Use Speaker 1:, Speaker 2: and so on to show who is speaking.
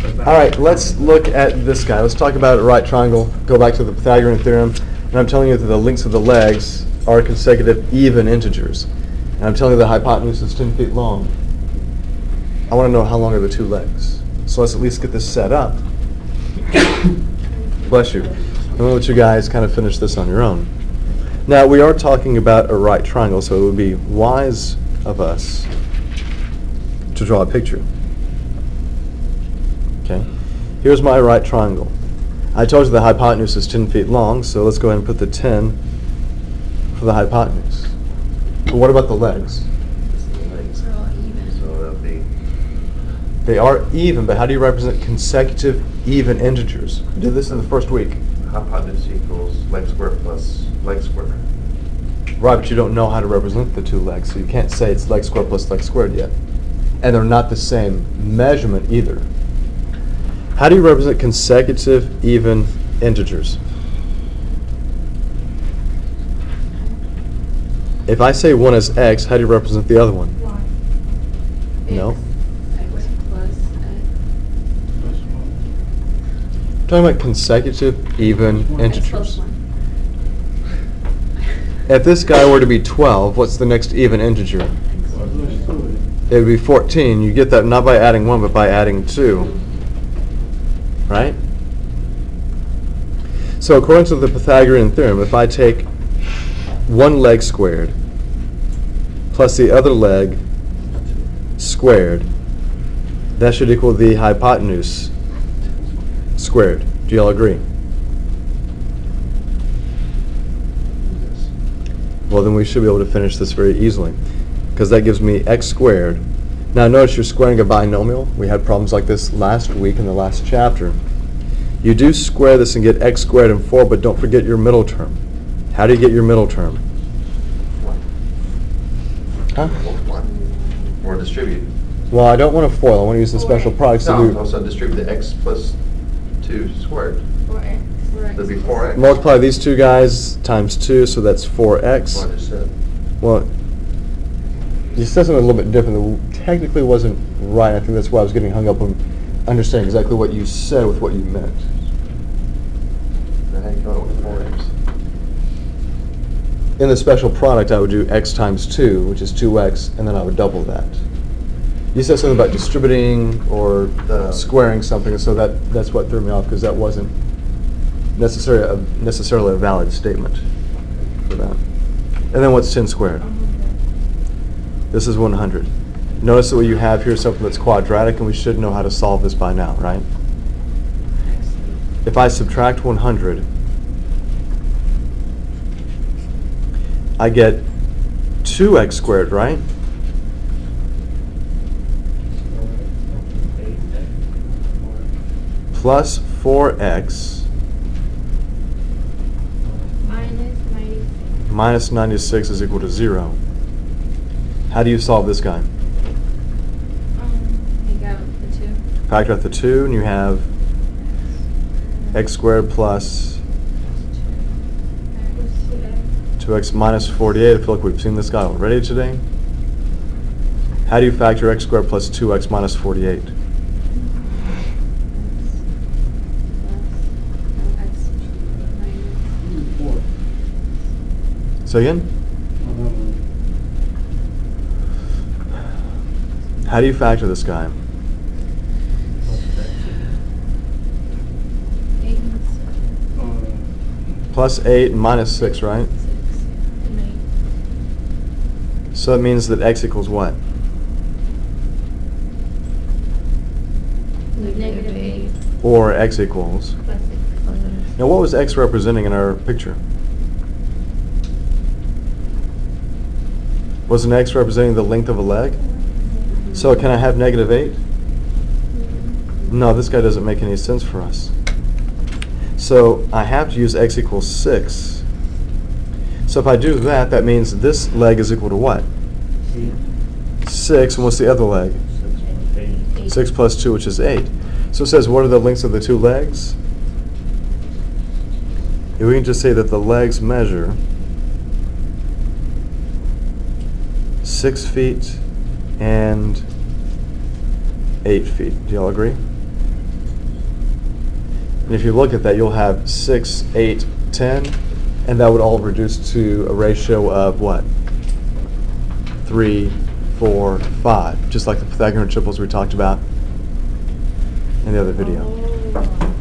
Speaker 1: All right, let's look at this guy. Let's talk about a right triangle. Go back to the Pythagorean theorem. And I'm telling you that the lengths of the legs are consecutive even integers. And I'm telling you the hypotenuse is 10 feet long. I want to know how long are the two legs. So let's at least get this set up. Bless you. I'm going to let you guys kind of finish this on your own. Now, we are talking about a right triangle, so it would be wise of us to draw a picture. Okay, here's my right triangle. I told you the hypotenuse is 10 feet long, so let's go ahead and put the 10 for the hypotenuse. But what about the legs?
Speaker 2: They're all even.
Speaker 3: So that'll be
Speaker 1: They are even, but how do you represent consecutive even integers? We did this in the first week.
Speaker 3: hypotenuse equals leg squared plus leg squared.
Speaker 1: Right, but you don't know how to represent the two legs, so you can't say it's leg squared plus leg squared yet. And they're not the same measurement either. How do you represent consecutive even integers? If I say one is x, how do you represent the other one? No.
Speaker 2: X plus X.
Speaker 1: I'm talking about consecutive even
Speaker 2: X plus
Speaker 1: integers.
Speaker 2: 1.
Speaker 1: If this guy were to be 12, what's the next even integer? It would be 14. You get that not by adding 1, but by adding 2. Right? So according to the Pythagorean theorem, if I take one leg squared plus the other leg squared, that should equal the hypotenuse squared. Do you all agree? Well, then we should be able to finish this very easily, because that gives me x squared. Now notice you're squaring a binomial. We had problems like this last week in the last chapter. You do square this and get x squared and 4, but don't forget your middle term. How do you get your middle term? Huh?
Speaker 3: One. Or distribute.
Speaker 1: Well, I don't want to FOIL. I want to use the special products to
Speaker 3: No,
Speaker 1: do.
Speaker 3: also distribute the x plus 2 squared.
Speaker 2: 4X.
Speaker 3: That'd be 4x.
Speaker 1: Multiply these two guys times 2, so that's 4x.
Speaker 3: What I just said.
Speaker 1: Well, you said something a little bit different that technically wasn't right. I think that's why I was getting hung up on understanding exactly what you said with what you meant.
Speaker 3: Then how you come up with 4x?
Speaker 1: In the special product, I would do x times 2, which is 2x, and then I would double that. You said something about distributing or squaring something, so that's what threw me off, because that wasn't necessarily a valid statement for that. And then what's 10 squared? This is 100. Notice that what you have here is something that's quadratic, and we should know how to solve this by now, right? If I subtract 100, I get 2x squared, right? Plus 4x minus 96 is equal to 0. How do you solve this guy?
Speaker 2: Take out the 2.
Speaker 1: Factor out the 2, and you have x squared plus 2x minus 48. I feel like we've seen this guy already today. How do you factor x squared plus 2x minus 48? Say again? How do you factor this guy?
Speaker 2: 8 and
Speaker 1: Plus 8 and minus 6, right?
Speaker 2: 6 and 8.
Speaker 1: So that means that x equals what?
Speaker 2: Negative 8.
Speaker 1: Or x equals.
Speaker 2: Plus 6.
Speaker 1: Now what was x representing in our picture? Wasn't x representing the length of a leg? So can I have negative 8? No, this guy doesn't make any sense for us. So I have to use x equals 6. So if I do that, that means this leg is equal to what? 6, and what's the other leg? 6 plus 2, which is 8. So it says, what are the lengths of the two legs? We can just say that the legs measure 6 feet and 8 feet. Do y'all agree? And if you look at that, you'll have 6, 8, 10, and that would all reduce to a ratio of what? 3, 4, 5, just like the Pythagorean triples we talked about in the other video.
Speaker 2: Oh.